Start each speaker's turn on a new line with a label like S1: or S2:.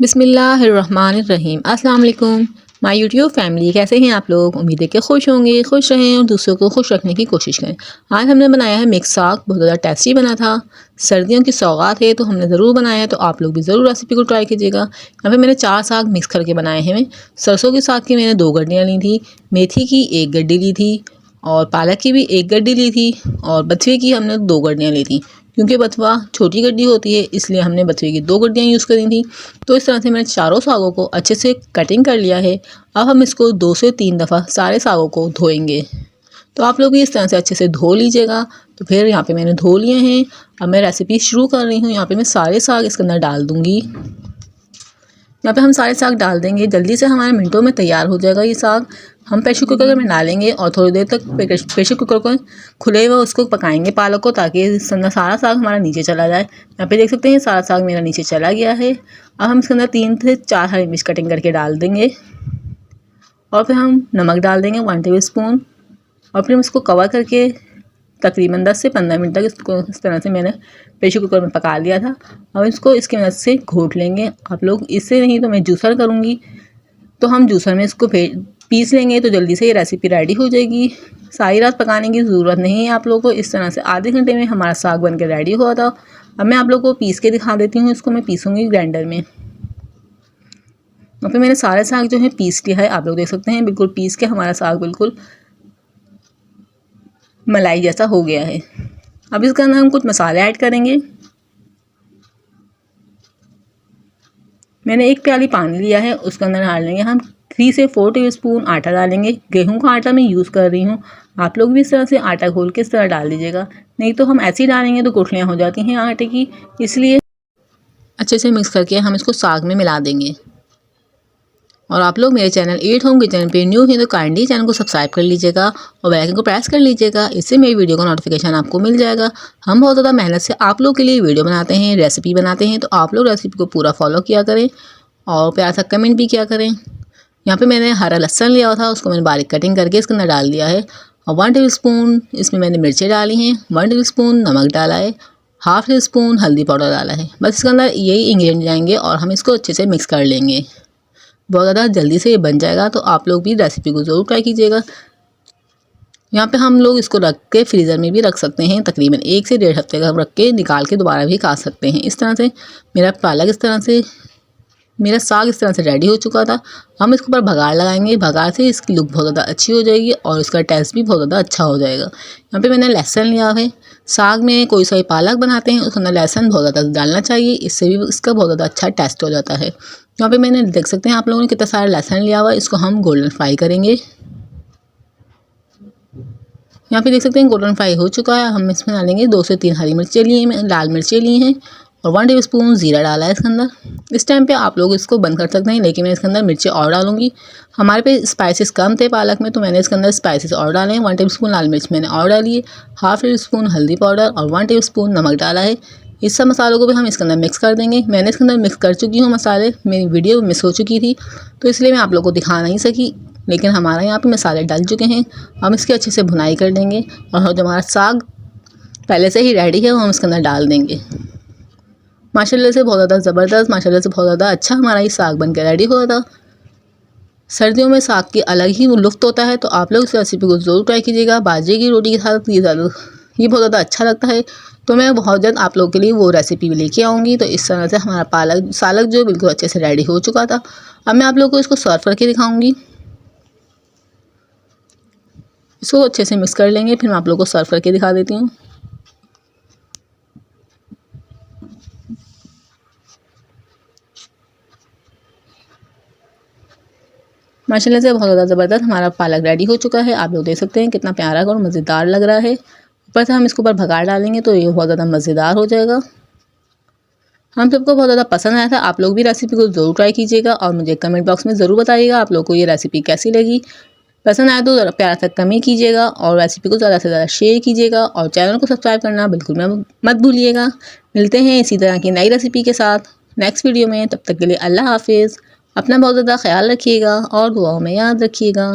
S1: बिस्मिल्लाहिर्रहमानिर्रहीम। अस्सलाम वालेकुम माय यूट्यूब फैमिली, कैसे हैं आप लोग। उम्मीद है कि खुश होंगे, खुश रहें और दूसरों को खुश रखने की कोशिश करें। आज हमने बनाया है मिक्स साग, बहुत ज़्यादा टेस्टी बना था। सर्दियों की सौगात है तो हमने ज़रूर बनाया है, तो आप लोग भी ज़रूर रेसिपी को ट्राई कीजिएगा। यहाँ पे मैंने 4 साग मिक्स करके बनाए हैं। सरसों के साग की मैंने 2 गड्डियाँ ली थी, मेथी की 1 गड्डी ली थी और पालक की भी 1 गड्डी ली थी और बथुए की हमने 2 गड्डियाँ ली थी। क्योंकि बथुआ छोटी गड्डी होती है इसलिए हमने बथुए की 2 गड्डियाँ यूज़ करी थी। तो इस तरह से मैंने चारों सागों को अच्छे से कटिंग कर लिया है। अब हम इसको 2 से 3 दफ़ा सारे सागों को धोएंगे। तो आप लोग भी इस तरह से अच्छे से धो लीजिएगा। तो फिर यहाँ पे मैंने धो लिए हैं। अब मैं रेसिपी शुरू कर रही हूँ। यहाँ पे मैं सारे साग इसके अंदर डाल दूँगी। यहाँ पे हम सारे साग डाल देंगे, जल्दी से हमारे मिनटों में तैयार हो जाएगा ये साग। हम प्रेशर कुकर में डालेंगे और थोड़ी देर तक प्रेशर कुकर को खुले हुए उसको पकाएंगे पालक को, ताकि सारा साग हमारा नीचे चला जाए। यहाँ पे देख सकते हैं सारा साग मेरा नीचे चला गया है। अब हम इसके अंदर 3 से 4 हरी मिर्च कटिंग करके डाल देंगे और फिर हम नमक डाल देंगे 1 टेबल स्पून और फिर हम इसको कवर करके तकरीबन 10 से 15 मिनट तक इसको इस तरह से मैंने प्रेशर कुकर में पका लिया था। अब इसको इसकी मदद से घोट लेंगे। आप लोग इससे नहीं तो मैं जूसर करूँगी, तो हम जूसर में इसको पीस लेंगे तो जल्दी से ये रेसिपी रेडी हो जाएगी। सारी रात पकाने की ज़रूरत नहीं है आप लोगों को। इस तरह से आधे घंटे में हमारा साग बन के रेडी हुआ था। अब मैं आप लोगों को पीस के दिखा देती हूँ। इसको मैं पीसूँगी ग्राइंडर में। और फिर मैंने सारे साग जो है पीस लिया है। आप लोग देख सकते हैं बिल्कुल पीस के हमारा साग बिल्कुल मलाई जैसा हो गया है। अब इसके अंदर हम कुछ मसाले ऐड करेंगे। मैंने 1 प्याली पानी लिया है, उसके अंदर डाल लेंगे हम 3 से 4 टेबलस्पून आटा डालेंगे। गेहूं का आटा मैं यूज़ कर रही हूँ। आप लोग भी इस तरह से आटा घोल के इस तरह डाल दीजिएगा, नहीं तो हम ऐसे ही डालेंगे तो गुठलियाँ हो जाती हैं आटे की। इसलिए अच्छे से मिक्स करके हम इसको साग में मिला देंगे। और आप लोग मेरे चैनल ईट होम किचन पे न्यू हैं तो काइंडली चैनल को सब्सक्राइब कर लीजिएगा और बेल आइकन को प्रेस कर लीजिएगा। इससे मेरी वीडियो का नोटिफिकेशन आपको मिल जाएगा। हम बहुत ज़्यादा मेहनत से आप लोग के लिए वीडियो बनाते हैं, रेसिपी बनाते हैं, तो आप लोग रेसिपी को पूरा फॉलो किया करें और प्यार सा कमेंट भी किया करें। यहाँ पे मैंने हरा लहसुन लिया था, उसको मैंने बारीक कटिंग करके इसके अंदर डाल दिया है और 1 टेबल स्पून इसमें मैंने मिर्चें डाली हैं, 1 टेबल स्पून नमक डाला है, ½ टी स्पून हल्दी पाउडर डाला है। बस इसके अंदर यही इंग्रेडिएंट जाएंगे और हम इसको अच्छे से मिक्स कर लेंगे। बहुत ज़्यादा जल्दी से ये बन जाएगा, तो आप लोग भी रेसिपी को ज़रूर ट्राई कीजिएगा। यहाँ पे हम लोग इसको रख के फ्रीज़र में भी रख सकते हैं, तकरीबन 1 से 1.5 हफ्ते का रख के निकाल के दोबारा भी खा सकते हैं। इस तरह से मेरा साग इस तरह से रेडी हो चुका था। हम इसके ऊपर भगार लगाएंगे। भगार से इसकी लुक बहुत ज़्यादा अच्छी हो जाएगी और इसका टेस्ट भी बहुत ज़्यादा अच्छा हो जाएगा। यहाँ पे मैंने लहसुन लिया है। साग में कोई सा भी पालक बनाते हैं उसके अंदर लहसुन बहुत ज़्यादा डालना चाहिए, इससे भी इसका बहुत ज़्यादा अच्छा टेस्ट हो जाता है। यहाँ पे मैंने देख सकते हैं आप लोगों ने कितना सारा लहसुन लिया हुआ है। इसको हम गोल्डन फ्राई करेंगे। यहाँ पे देख सकते हैं गोल्डन फ्राई हो चुका है। हम इसमें डालेंगे 2 से 3 हरी मिर्चें ली हैं, लाल मिर्चें ली हैं और 1 टेबल स्पून ज़ीरा डाला है इसके अंदर। इस टाइम पे आप लोग इसको बंद कर सकते हैं, लेकिन मैं इसके अंदर मिर्चें और डालूंगी। हमारे पे स्पाइसेस कम थे पालक में, तो मैंने इसके अंदर स्पाइसेस और डाले हैं। 1 टेबल स्पून लाल मिर्च मैंने और डाली है, ½ टेबल स्पून हल्दी पाउडर और 1 टेबल स्पून नमक डाला है। इस सब मसालों को भी हम इसके अंदर मिक्स कर देंगे। मैंने इसके अंदर मिक्स कर चुकी हूँ मसाले, मेरी वीडियो मिस हो चुकी थी तो इसलिए मैं आप लोगों को दिखा नहीं सकी, लेकिन हमारा यहाँ पे मसाले डल चुके हैं। हम इसकी अच्छे से भुनाई कर देंगे और जो हमारा साग पहले से ही रेडी है वो हम इसके अंदर डाल देंगे। माशाल्लाह से बहुत ज़्यादा ज़बरदस्त, माशाल्लाह से बहुत ज़्यादा अच्छा हमारा ये साग बन के रेडी हुआ था। सर्दियों में साग की अलग ही लुत्फ़ होता है, तो आप लोग इस रेसिपी को ज़रूर ट्राई कीजिएगा। बाजरे की रोटी के साथ ये बहुत ज़्यादा अच्छा लगता है। तो मैं बहुत जल्द आप लोगों के लिए वो रेसिपी भी लेके आऊँगी। तो इस तरह से हमारा सालक जो बिल्कुल अच्छे से रेडी हो चुका था। अब मैं आप लोगों को इसको सर्व करके दिखाऊँगी। इसको अच्छे से मिक्स कर लेंगे, फिर मैं आप लोगों को सर्व करके दिखा देती हूँ। माशाल्लाह से बहुत ज़्यादा ज़बरदस्त हमारा पालक रेडी हो चुका है। आप लोग देख सकते हैं कितना प्यारा और मज़ेदार लग रहा है। ऊपर से हम इसके ऊपर भगार डालेंगे तो ये बहुत ज़्यादा मज़ेदार हो जाएगा। हम सबको बहुत ज़्यादा पसंद आया था। आप लोग भी रेसिपी को ज़रूर ट्राई कीजिएगा और मुझे कमेंट बॉक्स में ज़रूर बताइएगा आप लोग को ये रेसिपी कैसी लगी। पसंद आए तो प्यार से कमेंट कीजिएगा और रेसिपी को ज़्यादा से ज़्यादा शेयर कीजिएगा और चैनल को सब्सक्राइब करना बिल्कुल मत भूलिएगा। मिलते हैं इसी तरह की नई रेसिपी के साथ नेक्स्ट वीडियो में। तब तक के लिए अल्लाह हाफिज़। अपना बहुत ज़्यादा ख्याल रखिएगा और दुआओं में याद रखिएगा।